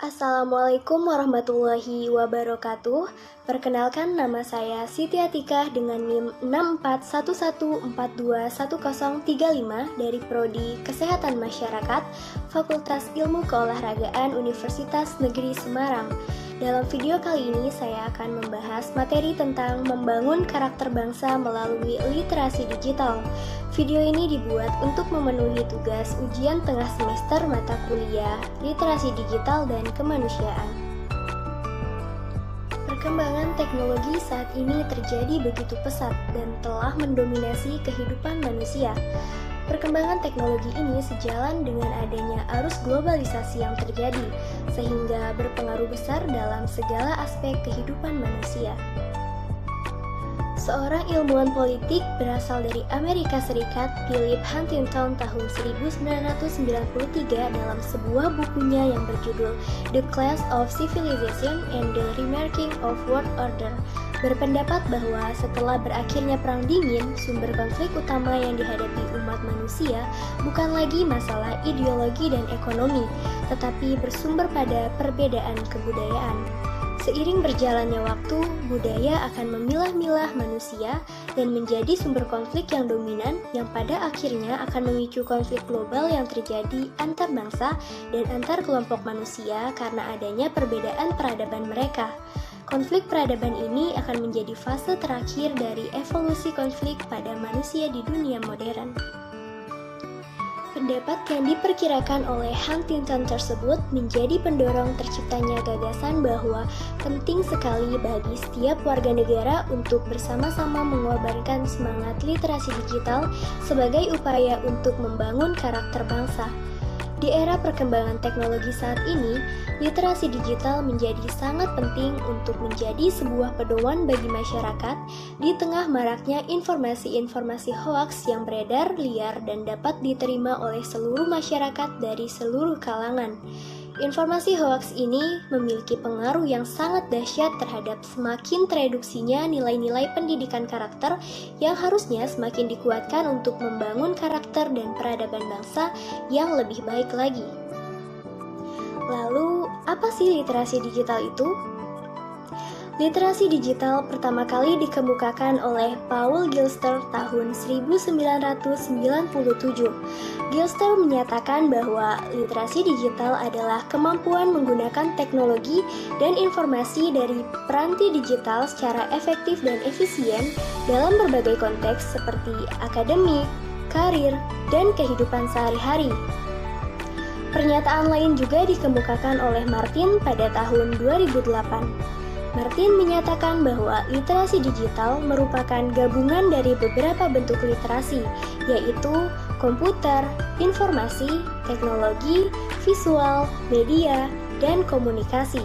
Assalamualaikum warahmatullahi wabarakatuh. Perkenalkan, nama saya Siti Atikah dengan NIM 6411421035 dari Prodi Kesehatan Masyarakat, Fakultas Ilmu Keolahragaan Universitas Negeri Semarang. Dalam video kali ini saya akan membahas materi tentang membangun karakter bangsa melalui literasi digital. Video ini dibuat untuk memenuhi tugas ujian tengah semester mata kuliah Literasi Digital dan Kemanusiaan. Perkembangan teknologi saat ini terjadi begitu pesat dan telah mendominasi kehidupan manusia. Perkembangan teknologi ini sejalan dengan adanya arus globalisasi yang terjadi, sehingga berpengaruh besar dalam segala aspek kehidupan manusia. Seorang ilmuwan politik berasal dari Amerika Serikat, Philip Huntington tahun 1993 dalam sebuah bukunya yang berjudul The Clash of Civilization and the Remarking of World Order, berpendapat bahwa setelah berakhirnya Perang Dingin, sumber konflik utama yang dihadapi umat manusia bukan lagi masalah ideologi dan ekonomi, tetapi bersumber pada perbedaan kebudayaan. Seiring berjalannya waktu, budaya akan memilah-milah manusia dan menjadi sumber konflik yang dominan yang pada akhirnya akan memicu konflik global yang terjadi antar bangsa dan antar kelompok manusia karena adanya perbedaan peradaban mereka. Konflik peradaban ini akan menjadi fase terakhir dari evolusi konflik pada manusia di dunia modern. Pendapat yang diperkirakan oleh Huntington tersebut menjadi pendorong terciptanya gagasan bahwa penting sekali bagi setiap warga negara untuk bersama-sama mengorbankan semangat literasi digital sebagai upaya untuk membangun karakter bangsa. Di era perkembangan teknologi saat ini, literasi digital menjadi sangat penting untuk menjadi sebuah pedoman bagi masyarakat di tengah maraknya informasi-informasi hoaks yang beredar liar dan dapat diterima oleh seluruh masyarakat dari seluruh kalangan. Informasi hoaks ini memiliki pengaruh yang sangat dahsyat terhadap semakin tereduksinya nilai-nilai pendidikan karakter yang harusnya semakin dikuatkan untuk membangun karakter dan peradaban bangsa yang lebih baik lagi. Lalu, apa sih literasi digital itu? Literasi digital pertama kali dikemukakan oleh Paul Gilster tahun 1997. Gilster menyatakan bahwa literasi digital adalah kemampuan menggunakan teknologi dan informasi dari peranti digital secara efektif dan efisien dalam berbagai konteks seperti akademik, karir, dan kehidupan sehari-hari. Pernyataan lain juga dikemukakan oleh Martin pada tahun 2008. Martin menyatakan bahwa literasi digital merupakan gabungan dari beberapa bentuk literasi, yaitu komputer, informasi, teknologi, visual, media, dan komunikasi.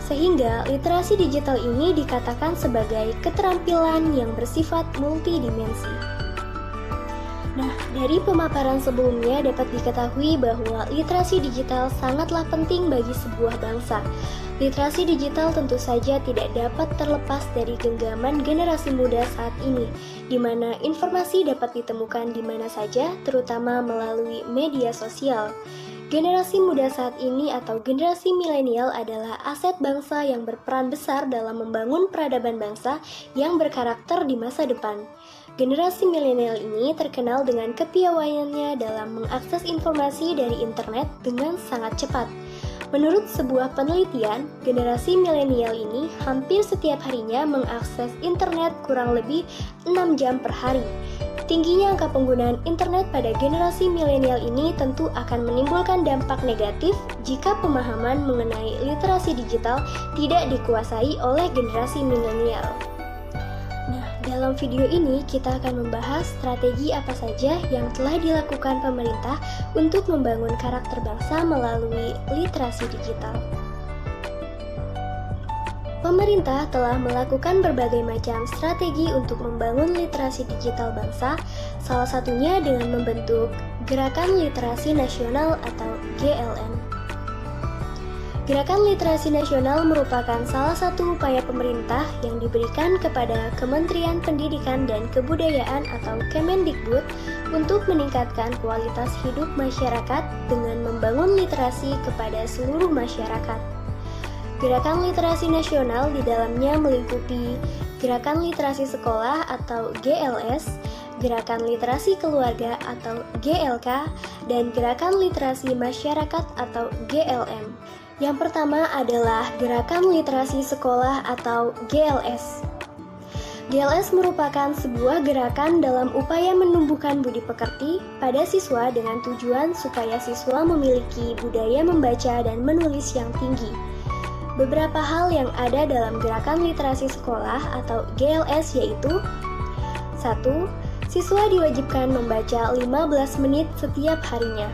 Sehingga literasi digital ini dikatakan sebagai keterampilan yang bersifat multidimensi. Nah, dari pemaparan sebelumnya dapat diketahui bahwa literasi digital sangatlah penting bagi sebuah bangsa. Literasi digital tentu saja tidak dapat terlepas dari genggaman generasi muda saat ini, di mana informasi dapat ditemukan di mana saja, terutama melalui media sosial. Generasi muda saat ini atau generasi milenial adalah aset bangsa yang berperan besar dalam membangun peradaban bangsa yang berkarakter di masa depan. Generasi milenial ini terkenal dengan kepiawaiannya dalam mengakses informasi dari internet dengan sangat cepat. Menurut sebuah penelitian, generasi milenial ini hampir setiap harinya mengakses internet kurang lebih 6 jam per hari. Tingginya angka penggunaan internet pada generasi milenial ini tentu akan menimbulkan dampak negatif jika pemahaman mengenai literasi digital tidak dikuasai oleh generasi milenial. Nah, dalam video ini kita akan membahas strategi apa saja yang telah dilakukan pemerintah untuk membangun karakter bangsa melalui literasi digital. Pemerintah telah melakukan berbagai macam strategi untuk membangun literasi digital bangsa, salah satunya dengan membentuk Gerakan Literasi Nasional atau GLN. Gerakan Literasi Nasional merupakan salah satu upaya pemerintah yang diberikan kepada Kementerian Pendidikan dan Kebudayaan atau Kemendikbud untuk meningkatkan kualitas hidup masyarakat dengan membangun literasi kepada seluruh masyarakat. Gerakan literasi nasional di dalamnya melingkupi Gerakan Literasi Sekolah atau GLS, Gerakan Literasi Keluarga atau GLK, dan Gerakan Literasi Masyarakat atau GLM. Yang pertama adalah Gerakan Literasi Sekolah atau GLS. GLS merupakan sebuah gerakan dalam upaya menumbuhkan budi pekerti pada siswa dengan tujuan supaya siswa memiliki budaya membaca dan menulis yang tinggi. Beberapa hal yang ada dalam Gerakan Literasi Sekolah atau GLS yaitu 1. Siswa diwajibkan membaca 15 menit setiap harinya.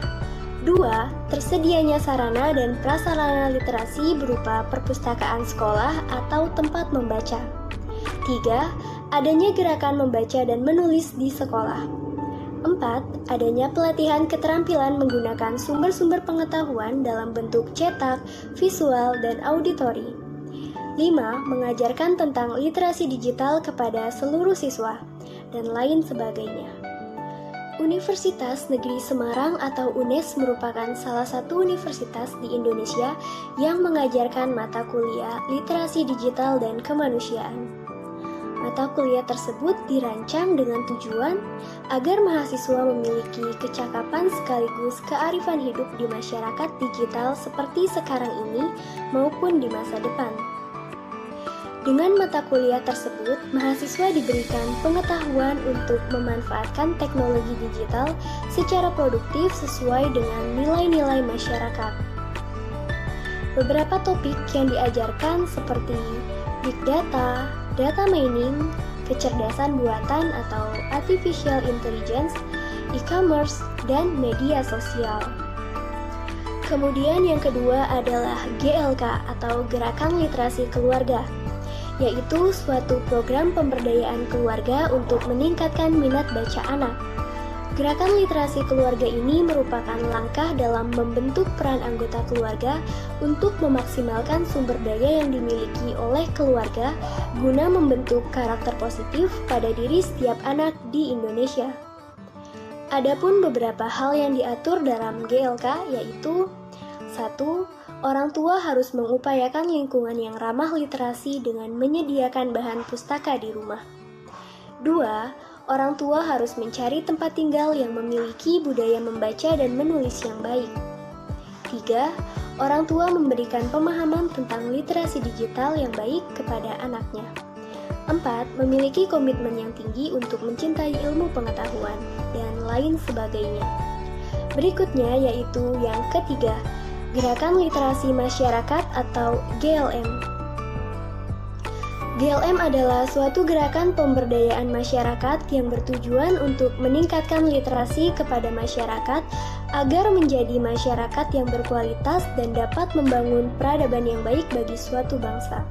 2. Tersedianya sarana dan prasarana literasi berupa perpustakaan sekolah atau tempat membaca. 3. Adanya gerakan membaca dan menulis di sekolah. 4. Adanya pelatihan keterampilan menggunakan sumber-sumber pengetahuan dalam bentuk cetak, visual, dan auditori. 5. Mengajarkan tentang literasi digital kepada seluruh siswa, dan lain sebagainya. Universitas Negeri Semarang atau UNES merupakan salah satu universitas di Indonesia yang mengajarkan mata kuliah literasi digital dan kemanusiaan. Mata kuliah tersebut dirancang dengan tujuan agar mahasiswa memiliki kecakapan sekaligus kearifan hidup di masyarakat digital seperti sekarang ini maupun di masa depan. Dengan mata kuliah tersebut, mahasiswa diberikan pengetahuan untuk memanfaatkan teknologi digital secara produktif sesuai dengan nilai-nilai masyarakat. Beberapa topik yang diajarkan seperti Big Data, Data Mining, kecerdasan buatan atau Artificial Intelligence, e-commerce, dan media sosial. Kemudian yang kedua adalah GLK atau Gerakan Literasi Keluarga, yaitu suatu program pemberdayaan keluarga untuk meningkatkan minat baca anak. Gerakan literasi keluarga ini merupakan langkah dalam membentuk peran anggota keluarga untuk memaksimalkan sumber daya yang dimiliki oleh keluarga guna membentuk karakter positif pada diri setiap anak di Indonesia. Adapun beberapa hal yang diatur dalam GLK yaitu 1. Orang tua harus mengupayakan lingkungan yang ramah literasi dengan menyediakan bahan pustaka di rumah. 2. Orang tua harus mencari tempat tinggal yang memiliki budaya membaca dan menulis yang baik. 3. Orang tua memberikan pemahaman tentang literasi digital yang baik kepada anaknya. 4. Memiliki komitmen yang tinggi untuk mencintai ilmu pengetahuan, dan lain sebagainya. Berikutnya yaitu yang ketiga, Gerakan Literasi Masyarakat atau GLM. GLM adalah suatu gerakan pemberdayaan masyarakat yang bertujuan untuk meningkatkan literasi kepada masyarakat agar menjadi masyarakat yang berkualitas dan dapat membangun peradaban yang baik bagi suatu bangsa.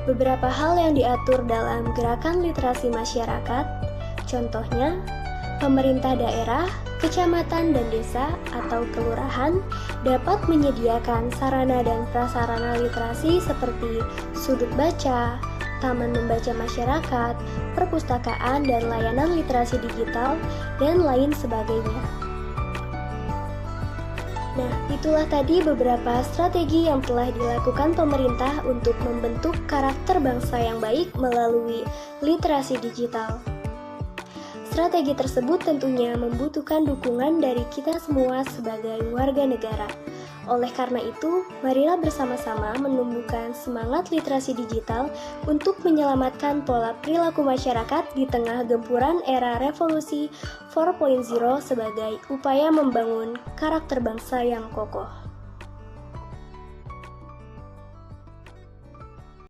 Beberapa hal yang diatur dalam gerakan literasi masyarakat, contohnya, pemerintah daerah, kecamatan dan desa atau kelurahan dapat menyediakan sarana dan prasarana literasi seperti sudut baca, taman membaca masyarakat, perpustakaan dan layanan literasi digital, dan lain sebagainya. Nah, itulah tadi beberapa strategi yang telah dilakukan pemerintah untuk membentuk karakter bangsa yang baik melalui literasi digital. Strategi tersebut tentunya membutuhkan dukungan dari kita semua sebagai warga negara. Oleh karena itu, marilah bersama-sama menumbuhkan semangat literasi digital untuk menyelamatkan pola perilaku masyarakat di tengah gempuran era revolusi 4.0 sebagai upaya membangun karakter bangsa yang kokoh.